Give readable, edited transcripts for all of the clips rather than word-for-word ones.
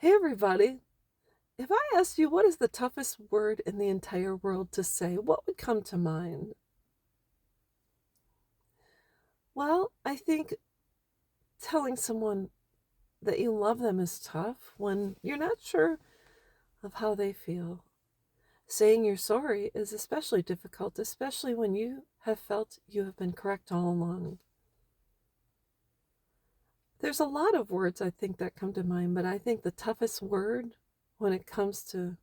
Hey everybody. If I asked you what is the toughest word in the entire world to say, what would come to mind? Well, I think telling someone that you love them is tough when you're not sure of how they feel. Saying you're sorry is especially difficult, especially when you have felt you have been correct all along. There's a lot of words I think that come to mind, but I think the toughest word when it comes to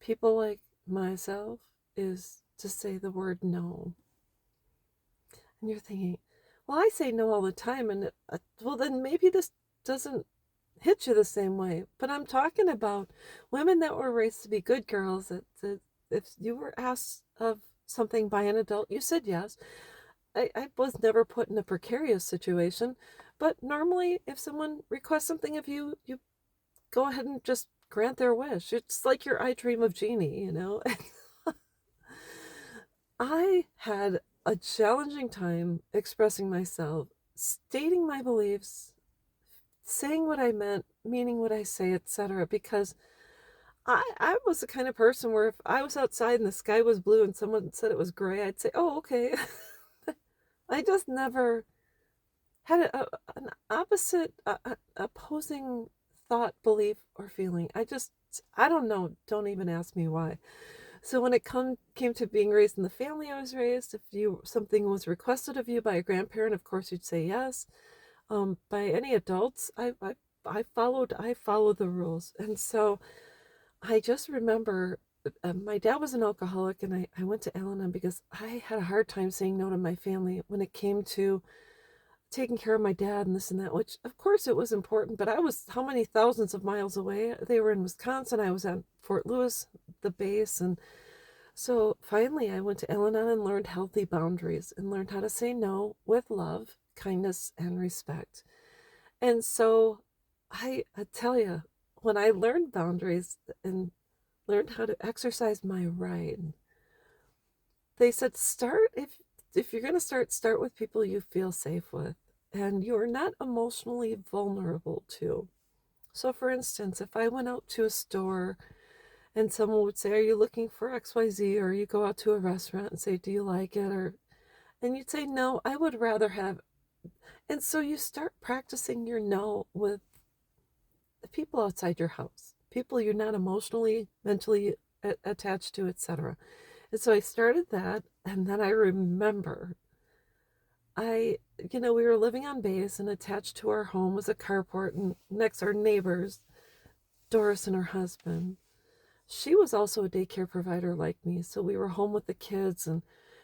people like myself is to say the word no. And you're thinking, well, I say no all the time. And well, then maybe this doesn't hit you the same way. But I'm talking about women that were raised to be good girls. That if you were asked of something by an adult, you said yes. I was never put in a precarious situation. But normally, if someone requests something of you, you go ahead and just grant their wish. It's like your I Dream of Jeannie. I had a challenging time expressing myself, stating my beliefs, saying what I meant, meaning what I say, etc. Because I was the kind of person where if I was outside and the sky was blue and someone said it was gray, I'd say, oh, okay. I just never had an opposite, opposing thought, belief, or feeling. I don't know. Don't even ask me why. So when it came to being raised in the family I was raised, if something was requested of you by a grandparent, of course you'd say yes. By any adults, I followed the rules, and so I just remember my dad was an alcoholic, and I went to Al-Anon because I had a hard time saying no to my family when it came to taking care of my dad and this and that, which of course it was important, but I was how many thousands of miles away? They were in Wisconsin. I was at Fort Lewis, the base, and so finally, I went to Al Anon and learned healthy boundaries and learned how to say no with love, kindness, and respect. And so I tell you, when I learned boundaries and learned how to exercise my right, they said if you're going to start with people you feel safe with and you're not emotionally vulnerable to. So for instance, if I went out to a store and someone would say, are you looking for XYZ? Or you go out to a restaurant and say, do you like it? And you'd say, no, I would rather have. And so you start practicing your no with the people outside your house, people you're not emotionally, mentally attached to, etc. And so I started that. And then I remember we were living on base, and attached to our home was a carport, and next our neighbors, Doris and her husband. She was also a daycare provider like me, so we were home with the kids, and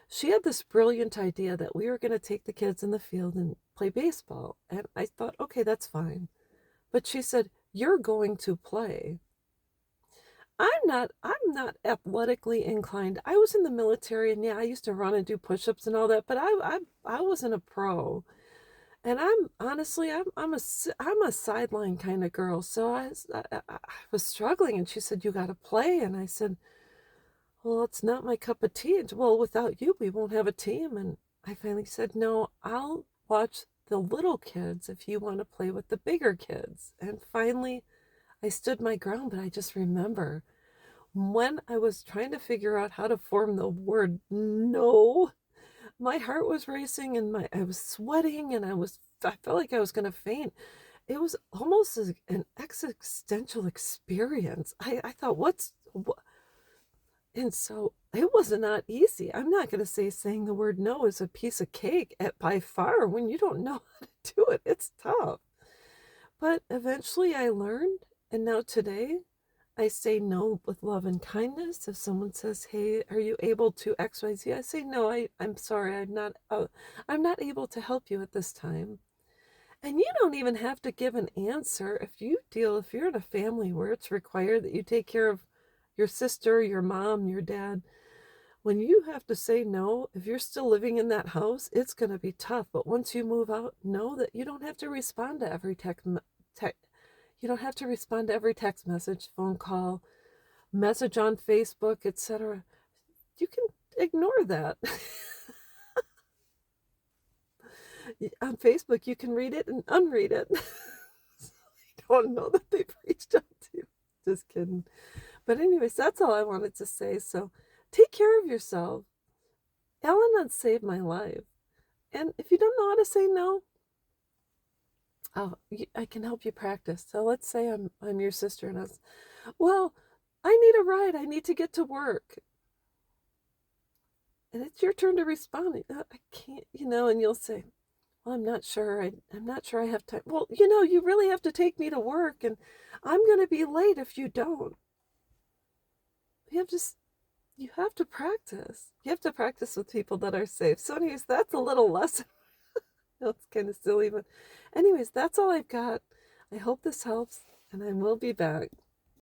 she had this brilliant idea that we were going to take the kids in the field and play baseball. And I thought, okay, that's fine. But she said, you're going to play. I'm not athletically inclined. I was in the military, and yeah, I used to run and do push-ups and all that, but I wasn't a pro. And I'm honestly, I'm a sideline kind of girl. So I was struggling, and she said, you got to play. And I said, well, it's not my cup of tea. Well, without you, we won't have a team. And I finally said, no, I'll watch the little kids if you want to play with the bigger kids. And finally, I stood my ground. But I just remember when I was trying to figure out how to form the word no, my heart was racing, and I was sweating, and I felt like I was going to faint. It was almost an existential experience. I thought, what? And so it was not easy. I'm not going to say saying the word no is a piece of cake by far when you don't know how to do it. It's tough. But eventually I learned. And now today I say no with love and kindness. If someone says, hey, are you able to XYZ? I say, no, I'm sorry. I'm not able to help you at this time. And you don't even have to give an answer if you're in a family where it's required that you take care of your sister, your mom, your dad. When you have to say no, if you're still living in that house, it's going to be tough. But once you move out, know that you don't have to respond to every you don't have to respond to every text message, phone call, message on Facebook, etc. You can ignore that. On Facebook, you can read it and unread it. don't know that they've reached out to you. Just kidding. But anyways, that's all I wanted to say. So take care of yourself. Al-Anon saved my life. And if you don't know how to say no, I can help you practice. So let's say I'm your sister and well, I need a ride. I need to get to work. And it's your turn to respond. I can't, and you'll say, well, I'm not sure. I'm not sure I have time. Well, you really have to take me to work, and I'm going to be late if you don't. You have to, you have to practice. You have to practice with people that are safe. So anyways, that's a little lesson. It's kind of silly, but anyways, that's all I've got. I hope this helps, and I will be back.